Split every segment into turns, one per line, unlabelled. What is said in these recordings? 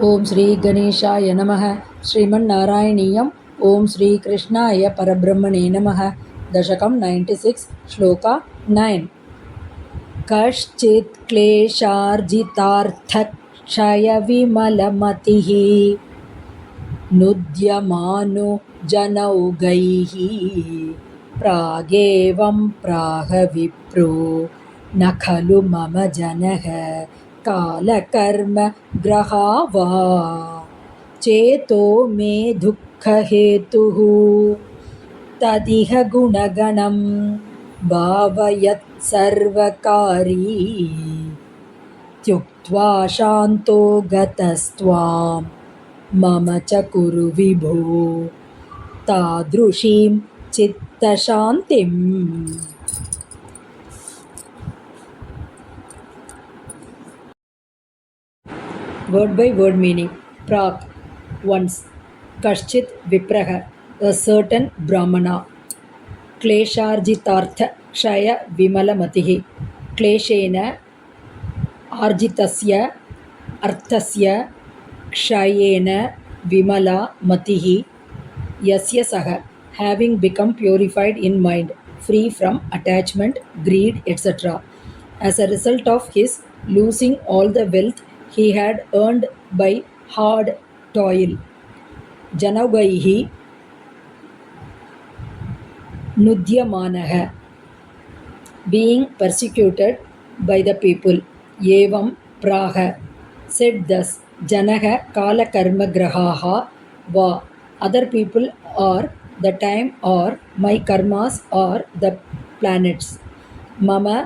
ஓம் ஸ்ரீ கணேஷாய நமः. ஸ்ரீமன்னாராயணீயம். ஓம் ஸ்ரீ கிருஷ்ணாய பரபிரம்மணே நமः. தசகம் 96, ஸ்லோகா 9. கஷ்சித் க்லேஷார்ஜிதார்த்தக்ஷயவிமலமதிः நுத்யமானோ ஜனௌகைः प्रागेवं प्राह विप्रो न खलु मम जनः कालकर्म ग्रहा वा चेतो मे दुःखहेतुः तदिह गुणगणं भावयत् सर्वकारी त्युक्त्वा शान्तो गतस्त्वां मम च कुरु विभो तादृशीं चित्तशान्तिम्. Word by word meaning. Prag, once. Kashchit vipraha, a certain brahmana. Klesharjitartha kshaya vimalamatihi. Kleshena arjitasya arthasya kshayena vimala matihi yasya saha, having become purified in mind, free from attachment, greed, etc. As a result of his losing all the wealth he had earned by hard toil. Janagaihi Nudyamanaha, being persecuted by the people. Evam Praha, said thus, Janaha Kala Karma Grahaha Va, other people or the time or my karmas or the planets. Mama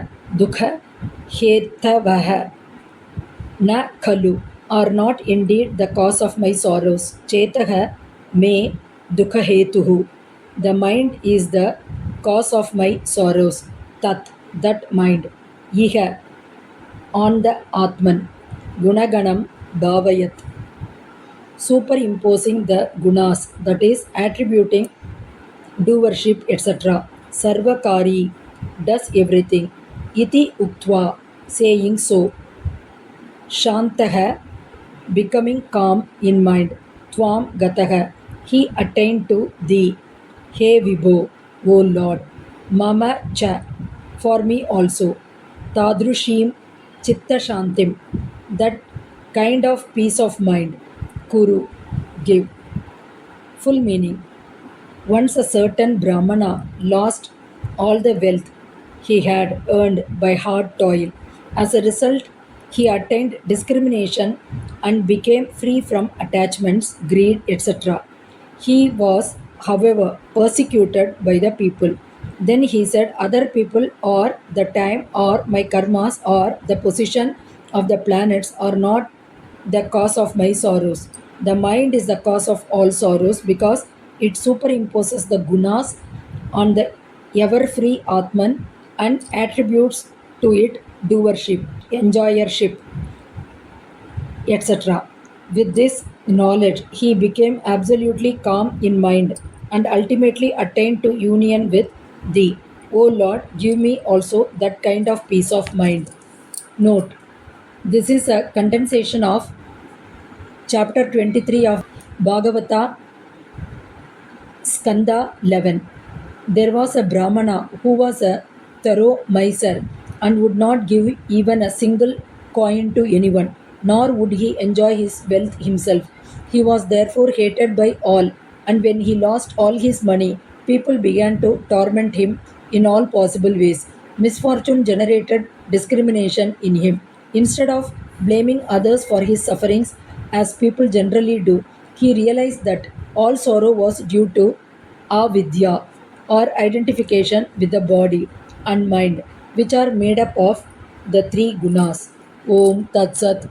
Dukha Hetavaha Na Khalu, are not indeed the cause of my sorrows. Chetaha Me Dukha Hetuhu, the mind is the cause of my sorrows. Tat, that mind. Iha, on the Atman. Gunaganam Bhavayat, superimposing the gunas, that is, attributing doership, etc. Sarvakari, does everything. Iti uktva, saying so. Shantaha, becoming calm in mind. Tvam gataha, he attained to thee. He Vibho, O Lord. Mama cha, for me also. Tadrushim chitta shantim, that kind of peace of mind. Kuru, give. Full meaning. Once a certain Brahmana lost all the wealth he had earned by hard toil. As a result, he attained discrimination and became free from attachments, greed, etc. He was, however, persecuted by the people. Then he said, other people or the time or my karmas or the position of the planets are not the cause of my sorrows. The mind is the cause of all sorrows because it superimposes the gunas on the ever-free Atman and attributes to it doership, enjoyership, etc. With this knowledge, he became absolutely calm in mind and ultimately attained to union with thee. O Lord, give me also that kind of peace of mind. Note, this is a condensation of chapter 23 of Bhagavata, Skanda 11. There was a Brahmana who was a thorough miser and would not give even a single coin to anyone, nor would he enjoy his wealth himself. He was therefore hated by all, and when he lost all his money, people began to torment him in all possible ways. Misfortune generated discrimination in him. Instead of blaming others for his sufferings, as people generally do, he realized that all sorrow was due to avidya, or identification with the body and mind, which are made up of the three gunas. Om Tat Sat.